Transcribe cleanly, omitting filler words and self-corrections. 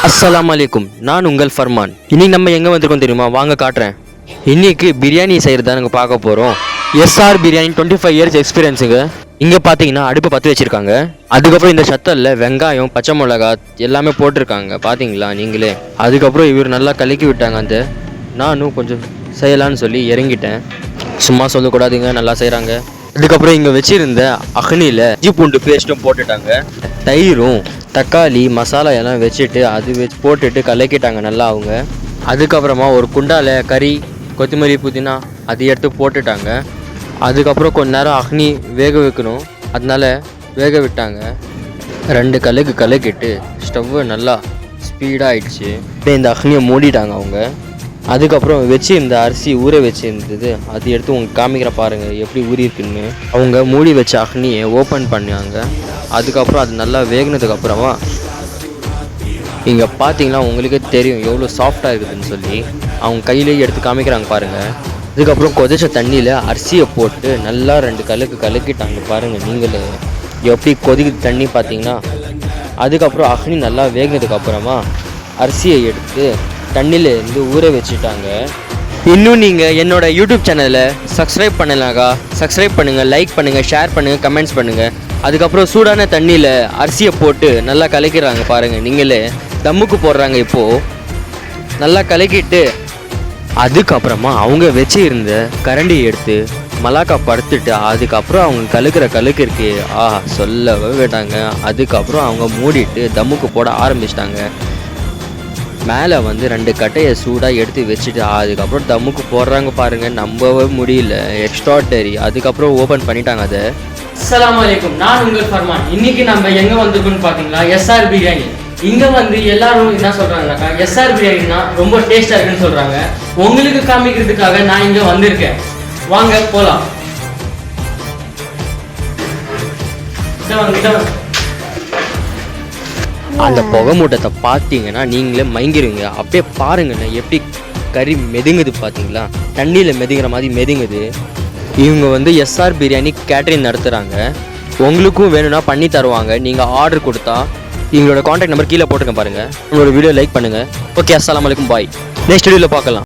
அஸ்ஸலாமு அலைக்கும். நான் உங்கள் ஃபர்மான். இன்னைக்கு நம்ம எங்கே வந்திருக்கோம் தெரியுமா? வாங்க காட்டுறேன். இன்னைக்கு பிரியாணி செய்கிறதா நாங்கள் பார்க்க போகிறோம். எஸ்ஆர் பிரியாணி 25 இயர்ஸ் எக்ஸ்பீரியன்ஸுங்க. இங்கே பார்த்தீங்கன்னா அடுப்பு பற்ற வச்சுருக்காங்க. அதுக்கப்புறம் இந்த சத்தலில் வெங்காயம், பச்சை மிளகா எல்லாமே போட்டிருக்காங்க. பார்த்தீங்களா நீங்களே. அதுக்கப்புறம் இவர் நல்லா கலக்கி விட்டாங்க. நானும் கொஞ்சம் செய்யலான்னு சொல்லி இறங்கிட்டேன். சும்மா சொல்லக்கூடாதுங்க, நல்லா செய்கிறாங்க. அதுக்கப்புறம் இங்கே வச்சுருந்த அக்னியில் இஞ்சி பூண்டு பேஸ்ட்டும் போட்டுட்டாங்க. தயிரும் தக்காளி மசாலா எல்லாம் வச்சுட்டு போட்டுட்டு கலக்கிட்டாங்க நல்லா அவங்க. அதுக்கப்புறமா ஒரு குண்டால கறி, கொத்தமல்லி, புதினா அது எடுத்து போட்டுட்டாங்க. அதுக்கப்புறம் கொஞ்ச நேரம் அக்னி வேக வைக்கணும், அதனால வேக விட்டாங்க. 2 கலக்கிட்டு ஸ்டவ்வை நல்லா ஸ்பீடாக ஆயிடுச்சு. இந்த அக்னியை மூடிட்டாங்க அவங்க. அதுக்கப்புறம் வச்சு இந்த அரிசி ஊற வச்சு இருந்தது அது எடுத்து உங்களுக்கு காமிக்கிற பாருங்கள் எப்படி ஊறி இருக்குன்னு. அவங்க மூடி வச்ச அக்னியை ஓப்பன் பண்ணாங்க. அதுக்கப்புறம் அது நல்லா வேகினதுக்கப்புறமா இங்கே பார்த்தீங்கன்னா உங்களுக்கே தெரியும் எவ்வளோ சாஃப்டாக இருக்குதுன்னு சொல்லி. அவங்க கையிலேயே எடுத்து காமிக்கிறாங்க பாருங்கள். அதுக்கப்புறம் கொதிச்ச தண்ணியில் அரிசியை போட்டு நல்லா 2 கலக்கிட்டாங்க பாருங்கள் நீங்களே எப்படி கொதிக்குது தண்ணி பார்த்தீங்கன்னா. அதுக்கப்புறம் அக்னி நல்லா வேகினதுக்கப்புறமா அரிசியை எடுத்து தண்ணியில் இருந்து ஊற வச்சுட்டாங்க. இன்னும் நீங்கள் என்னோட யூடியூப் சேனலை சப்ஸ்கிரைப் பண்ணலாக்கா சப்ஸ்கிரைப் பண்ணுங்கள், லைக் பண்ணுங்கள், ஷேர் பண்ணுங்கள், கமெண்ட்ஸ் பண்ணுங்கள். அதுக்கப்புறம் சூடான தண்ணியில் அரிசியை போட்டு நல்லா கலக்கிறாங்க பாருங்கள் நீங்களே. தம்முக்கு போடுறாங்க இப்போது. நல்லா கலக்கிட்டு அதுக்கப்புறமா அவங்க வச்சு இருந்த கரண்டியை எடுத்து மலாக்கா படுத்துட்டு அதுக்கப்புறம் அவங்க கலக்கு இருக்கு. சொல்லவே வேண்டாங்க. அதுக்கப்புறம் அவங்க மூடிட்டு தம்முக்கு போட ஆரம்பிச்சிட்டாங்க. மேலே 2 கட்டையை சூடாக எடுத்து வச்சுட்டு அதுக்கப்புறம் தம்முக்கு போடுறாங்க பாருங்கள். நம்பவே முடியல, எக்ஸ்ட்ராடரி. அதுக்கப்புறம் ஓப்பன் பண்ணிட்டாங்க அதை. அஸ்ஸலாமு அலைக்கும். நான் உங்கள் ஃபர்மான். இன்னைக்கு நம்ம எங்கே வந்திருக்கோம்னு பார்த்தீங்களா, எஸ்ஆர் பிரியாணி. இங்கே எல்லாரும் என்ன சொல்கிறாங்கனாக்கா, எஸ்ஆர் பிரியாணினா ரொம்ப டேஸ்ட்டாக இருக்குன்னு சொல்கிறாங்க. உங்களுக்கு காமிக்கிறதுக்காக நான் இங்கே வந்திருக்கேன். வாங்க போகலாம். அந்த புகை மூட்டத்தை பார்த்தீங்கன்னா நீங்களே மயங்கிருங்க. அப்படியே பாருங்கண்ணா எப்படி கறி மெதுங்குது பார்த்தீங்களா, தண்ணியில் மெதுங்கிற மாதிரி மெதுங்குது. இவங்க எஸ்ஆர் பிரியாணி கேட்டரிங் நடத்துகிறாங்க. உங்களுக்கும் வேணும்னா பண்ணி தருவாங்க. நீங்கள் ஆர்டர் கொடுத்தா எங்களோட காண்டாக்ட் நம்பர் கீழே போட்டுருங்க பாருங்கள். உங்களோட வீடியோ லைக் பண்ணுங்கள். ஓகே, அஸ்ஸலாமு அலைக்கும், பாய். நெக்ஸ்ட் வீடியோவில் பார்க்கலாம்.